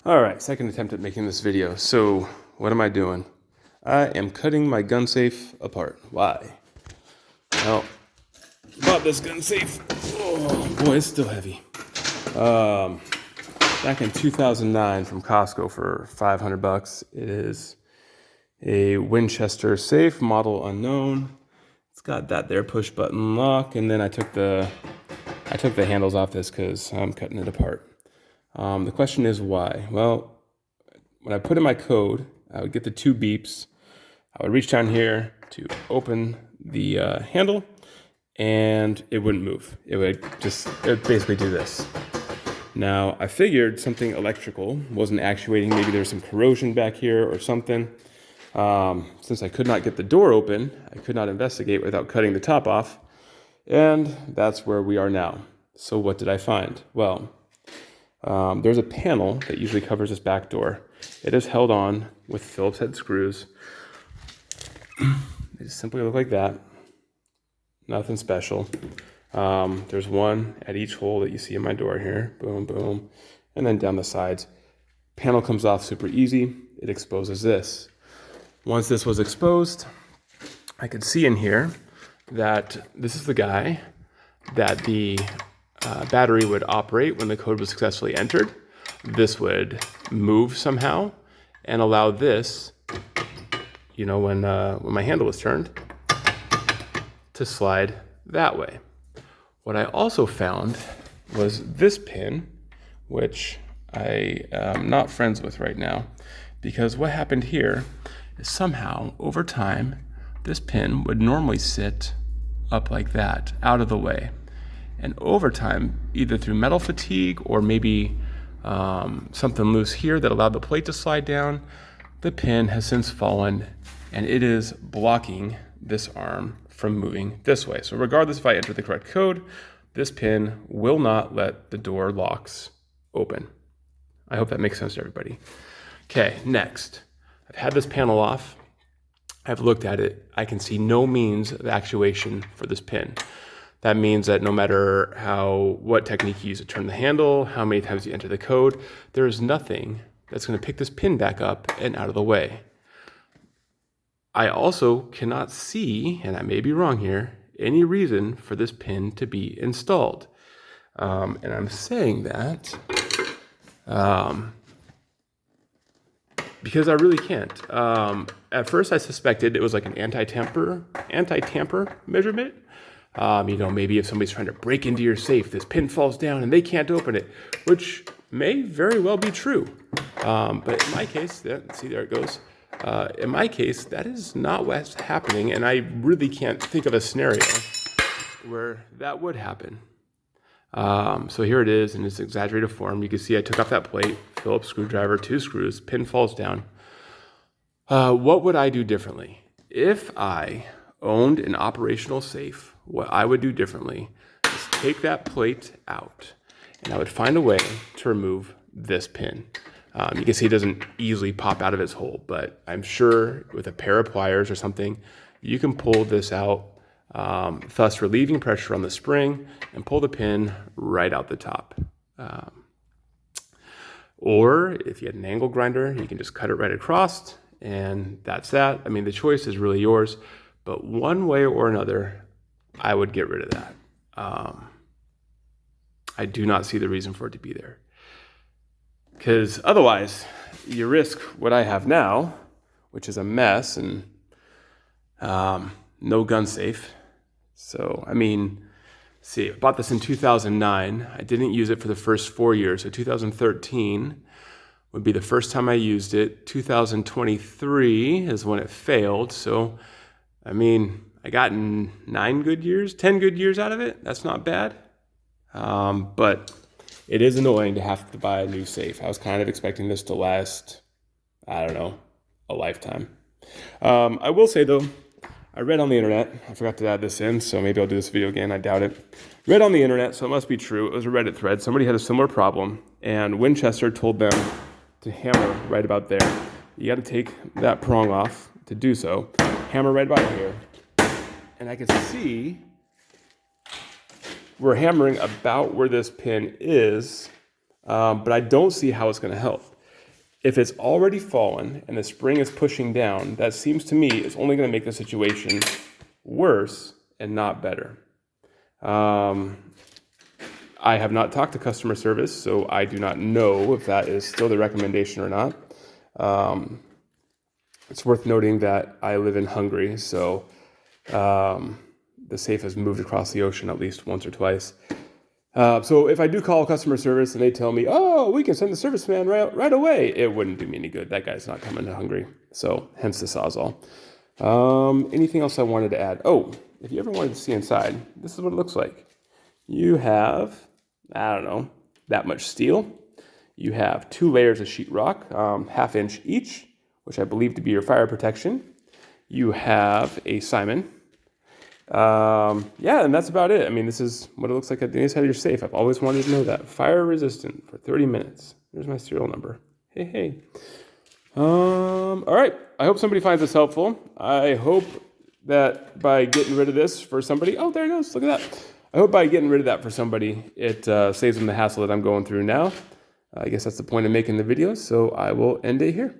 All right, second attempt at making this video. So what am I doing? I am cutting my gun safe apart. Why? Well, bought this gun safe. Oh boy, it's still heavy. Back in 2009 from Costco for 500 bucks. It is a Winchester safe, model unknown. It's got that there push button lock, and then I took the handles off this because I'm cutting it apart. The question is why? Well, when I put in my code, I would get the two beeps. I would reach down here to open the handle, and it wouldn't move. It would basically do this. Now, I figured something electrical wasn't actuating. Maybe there's some corrosion back here or something. Since I could not get the door open, I could not investigate without cutting the top off. And that's where we are now. So what did I find? Well, there's a panel that usually covers this back door. It is held on with Phillips head screws. They just simply look like that. Nothing special. There's one at each hole that you see in my door here. Boom, boom. And then down the sides. Panel comes off super easy. It exposes this. Once this was exposed, I could see in here that this is the guy that the battery would operate when the code was successfully entered. This would move somehow and allow this, when my handle was turned, to slide that way. What I also found was this pin, which I am not friends with right now, because what happened here is somehow over time, this pin would normally sit up like that, out of the way. And over time, either through metal fatigue or maybe something loose here that allowed the plate to slide down, the pin has since fallen and it is blocking this arm from moving this way. So regardless if I enter the correct code, this pin will not let the door locks open. I hope that makes sense to everybody. Okay, next. I've had this panel off. I've looked at it. I can see no means of actuation for this pin. That means that no matter what technique you use to turn the handle, how many times you enter the code, there is nothing that's going to pick this pin back up and out of the way. I also cannot see, and I may be wrong here, any reason for this pin to be installed. And I'm saying that because I really can't. At first I suspected it was like an anti-tamper measurement. Maybe if somebody's trying to break into your safe, this pin falls down and they can't open it, which may very well be true. But in my case, see, there it goes. In my case, that is not what's happening, and I really can't think of a scenario where that would happen. So here it is in this exaggerated form. You can see I took off that plate, Phillips screwdriver, 2 screws, pin falls down. What would I do differently? If I owned an operational safe, what I would do differently is take that plate out, and I would find a way to remove this pin. You can see it doesn't easily pop out of its hole, but I'm sure with a pair of pliers or something, you can pull this out, thus relieving pressure on the spring and pull the pin right out the top. Or if you had an angle grinder, you can just cut it right across, and that's that. I mean, the choice is really yours, but one way or another, I would get rid of that. I do not see the reason for it to be there. Because otherwise, you risk what I have now, which is a mess and no gun safe. So, I bought this in 2009. I didn't use it for the first 4 years. So 2013 would be the first time I used it. 2023 is when it failed. So, I got 10 good years out of it. That's not bad. But it is annoying to have to buy a new safe. I was kind of expecting this to last, a lifetime. I will say though, I read on the internet, I forgot to add this in, so maybe I'll do this video again, I doubt it. Read on the internet, so it must be true. It was a Reddit thread. Somebody had a similar problem, and Winchester told them to hammer right about there. You got to take that prong off to do so. Hammer right about here. And I can see we're hammering about where this pin is, but I don't see how it's going to help. If it's already fallen and the spring is pushing down, that seems to me is only going to make the situation worse and not better. I have not talked to customer service, so I do not know if that is still the recommendation or not. It's worth noting that I live in Hungary, so the safe has moved across the ocean at least once or twice. So if I do call customer service and they tell me, oh, we can send the serviceman right away, it wouldn't do me any good. That guy's not coming to Hungary. So hence the Sawzall. Anything else I wanted to add? Oh, if you ever wanted to see inside, this is what it looks like. You have, I don't know, that much steel. You have 2 layers of sheetrock, 1/2 inch each, which I believe to be your fire protection. You have a Simon. Yeah, and that's about it. I mean, this is what it looks like at the inside of your safe. I've always wanted to know that. Fire resistant for 30 minutes. There's my serial number. Hey. All right. I hope somebody finds this helpful. I hope that by getting rid of this for somebody, oh, there it goes. Look at that. I hope by getting rid of that for somebody, it saves them the hassle that I'm going through now. I guess that's the point of making the video, so I will end it here.